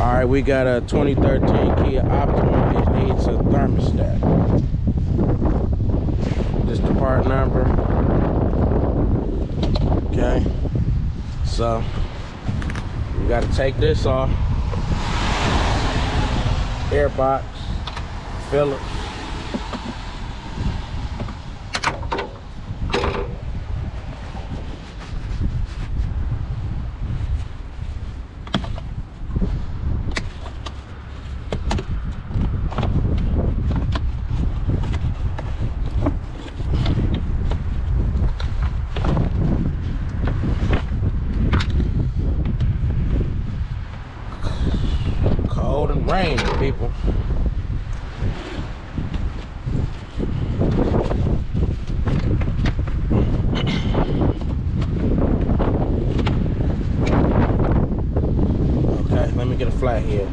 Alright, we got a 2013 Kia Optima. It needs a thermostat. This the part number. Okay. So, we gotta take this off. Air box. Phillips. Cold and rainy, people. Okay, let me get a flathead.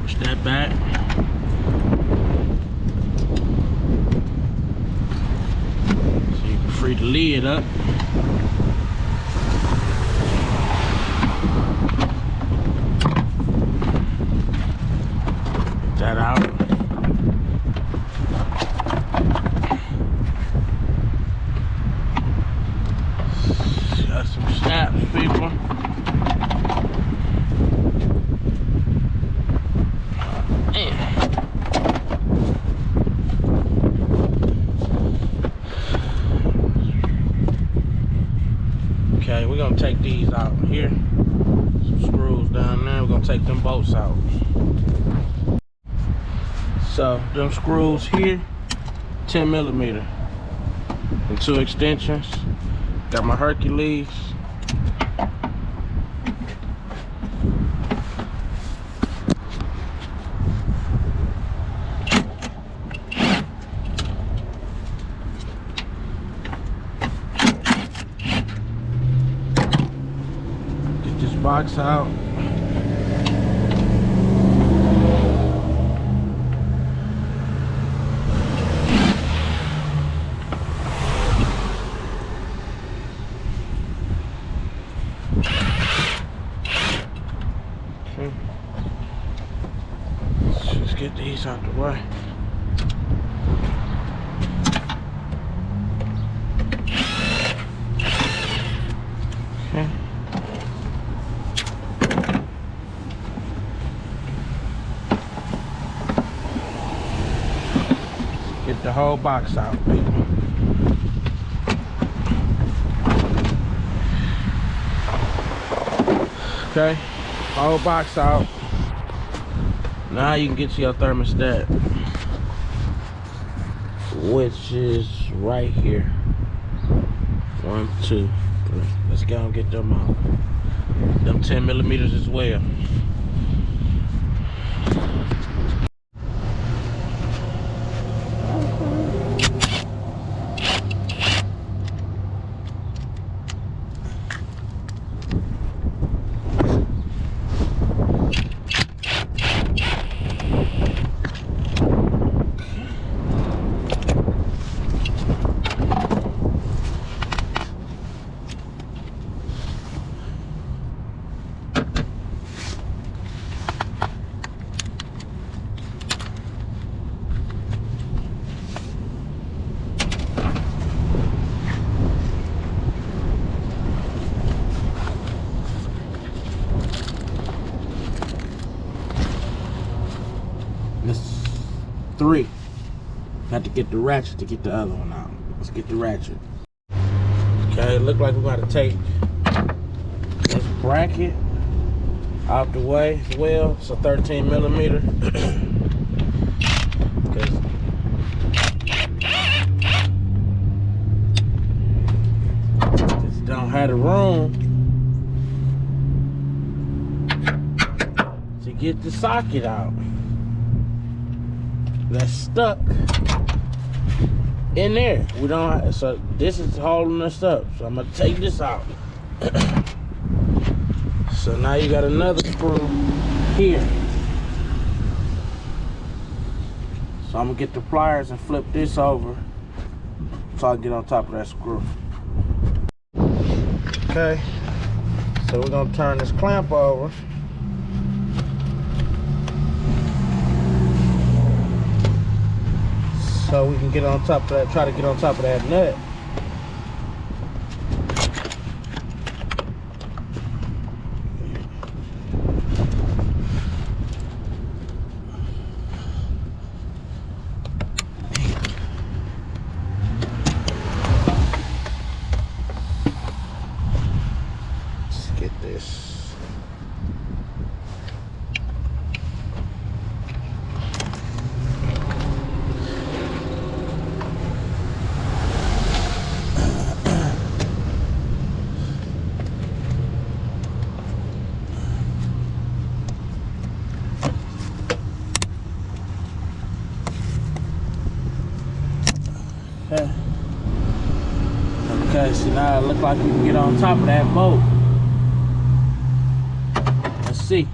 Push that back. So you can free the lid up. Get that out. Got some snaps, people. Okay, we're gonna take these out here. Some screws down there. We're gonna take them bolts out. So them screws here, 10 millimeter, and 2 extensions. Got my Hercules. Get this box out. Let's just get these out the way. Okay. Get the whole box out, people. Okay, whole box out. Now you can get to your thermostat, which is right here. 1, 2, 3. Let's go and get them out. Them 10 millimeters as well. This 3. Got to get the ratchet to get the other one out. Let's get the ratchet. Okay, it look like we're going to take this bracket out the way as well. It's a 13 millimeter. Just don't have the room to get the socket out. That's stuck in there. We don't have, so this is holding us up. So I'm gonna take this out. So now you got another screw here. So I'm gonna get the pliers and flip this over so I can get on top of that screw. Okay, so we're gonna turn this clamp over. So we can get on top of that, try to get on top of that nut. Let's get this. Okay, so now it looks like we can get on top of that boat. Let's see.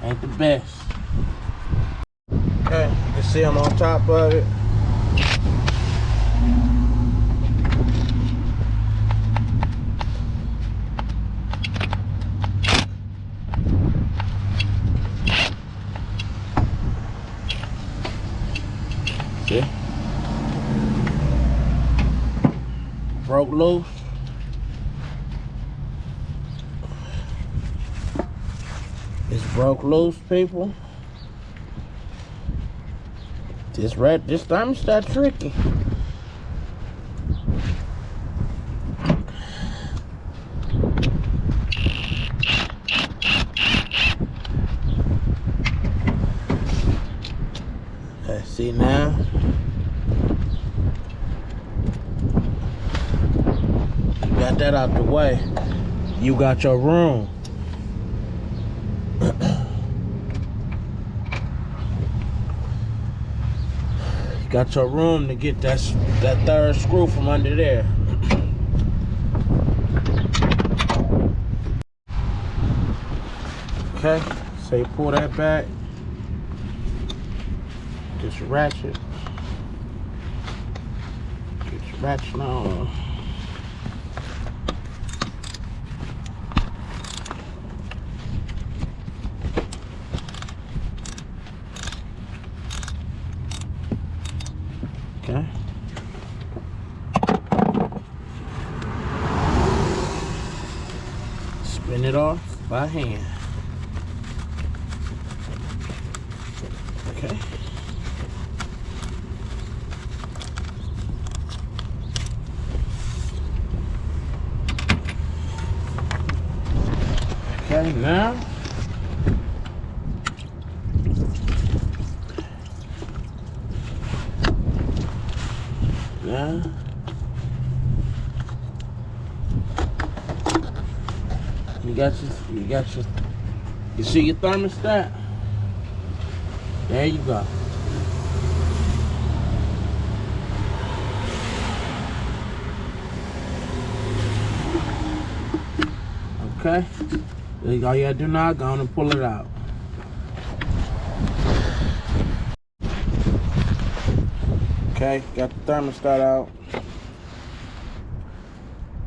Ain't the best. Okay, you can see I'm on top of it. See? Broke loose. It's broke loose, people. This thermostat tricky. Okay, see now. You got that out the way. You got your room. Got your room to get that third screw from under there. Okay, so you pull that back. Just ratchet. Get your ratchet on. Okay. Spin it off by hand. Okay. Okay, now you see your thermostat? There you go. Okay, all you gotta do now, go on and pull it out. Okay, got the thermostat out.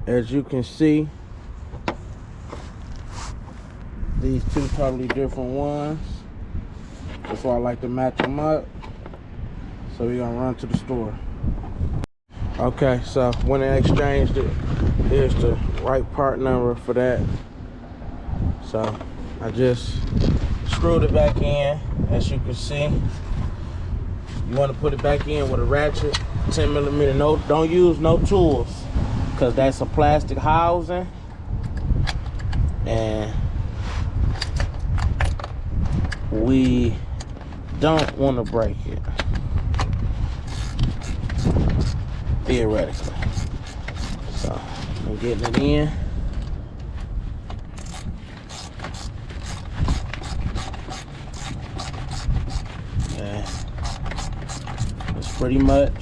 As you can see, these two totally different ones. That's why I like to match them up. So we're gonna run to the store. Okay, so when I exchanged it, here's the right part number for that. So I just screwed it back in, as you can see. You want to put it back in with a ratchet, 10mm. No, don't use no tools, because that's a plastic housing, and we don't want to break it, theoretically. So I'm getting it in. And that's pretty much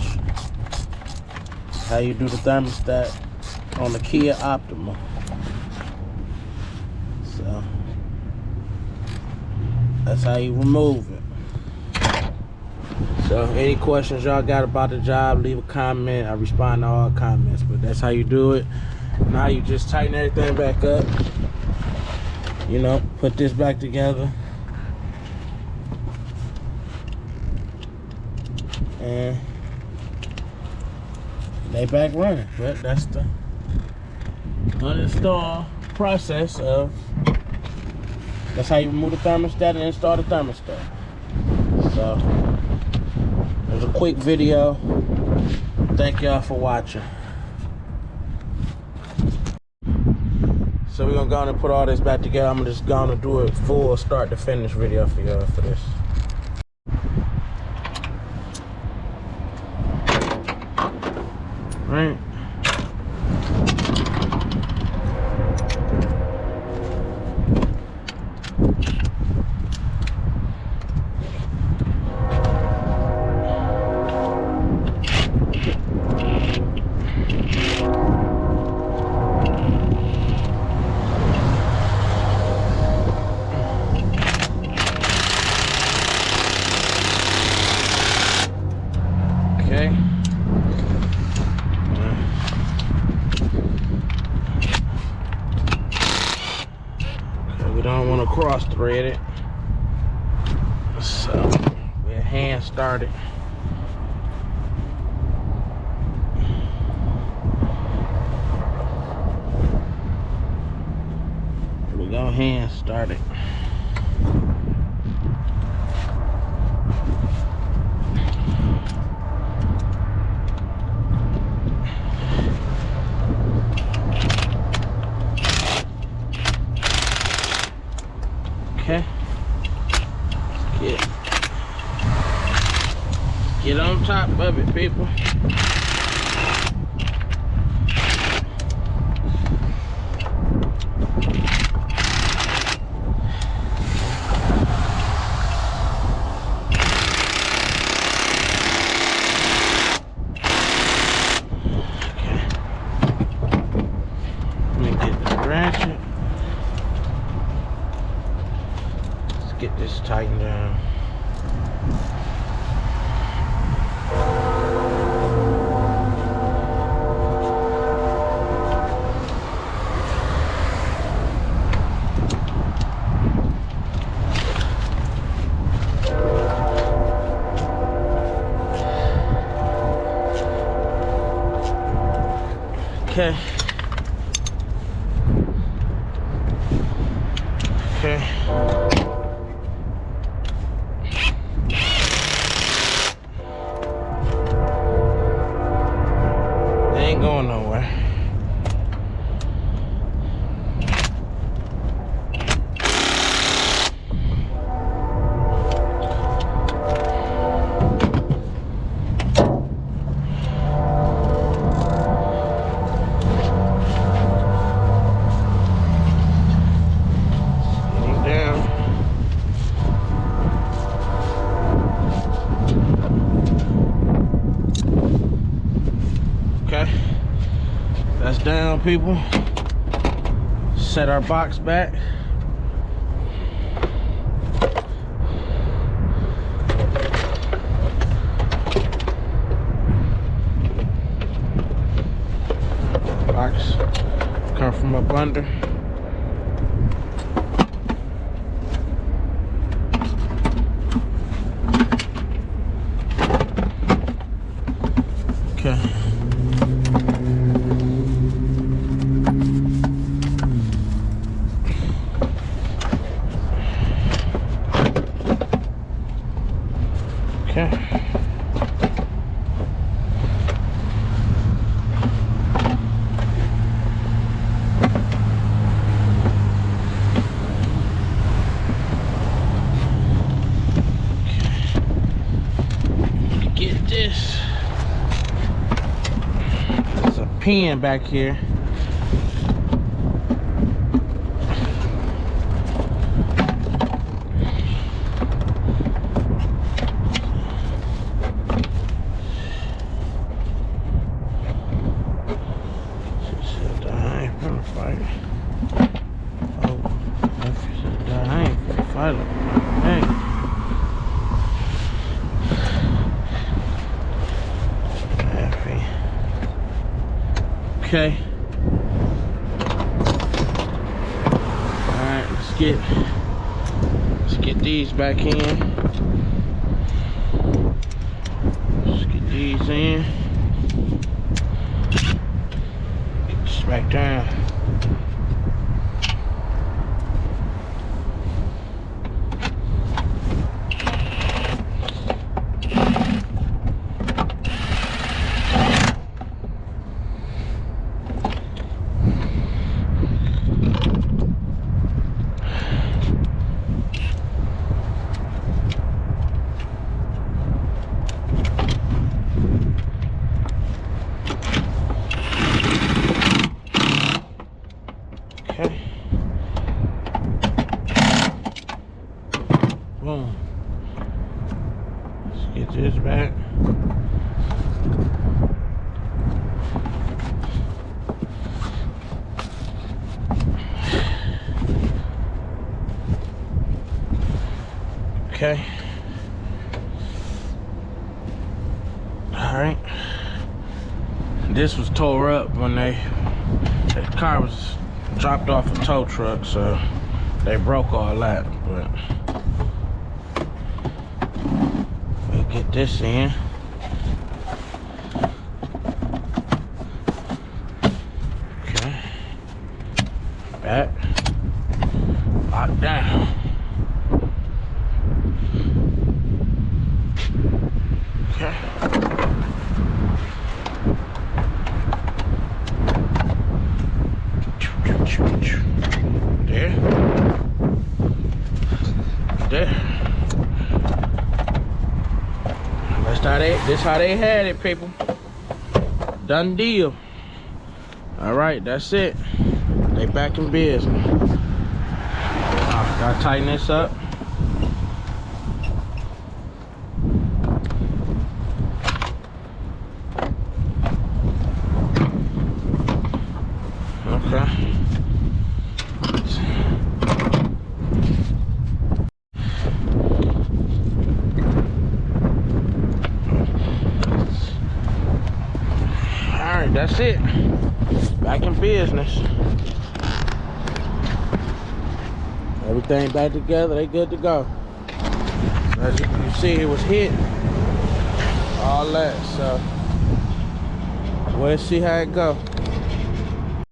how you do the thermostat on the Kia Optima. So that's how you remove it. So any questions y'all got about the job, leave a comment. I respond to all comments, but that's how you do it. Now you just tighten everything back up. You know, put this back together. And they back running. But that's the uninstall process of, that's how you remove the thermostat and install the thermostat. So there's a quick video. Thank y'all for watching. So we're gonna go on and put all this back together. I'm just gonna do it full start to finish video for y'all for this. Right. Okay. We don't want to cross thread it, so we're hand started. We're gonna hand start it. Okay, get on top of it, people. Let me get the ratchet. Get this tightened down. Okay. Okay. Ain't going nowhere. Sitting down. Okay, that's down, people. Set our box back. Box come from up under. Okay. Okay. Get this. There's a pin back here. Oh. silent. Hey. Okay. Alright, let's get these back in. Let's get these in. Get this back down. Boom. Let's get this back. Okay. Alright. This was tore up when the car was dropped off a tow truck, so they broke all that, but we'll get this in. Okay. Back. Lock down. Okay. There. This how they had it, people. Done deal. All right, that's it. They back in business. Gotta tighten this up. Okay. Alright, that's it. Back in business. Everything back together, they good to go. As you can see, it was hit. All that, so we'll see how it go.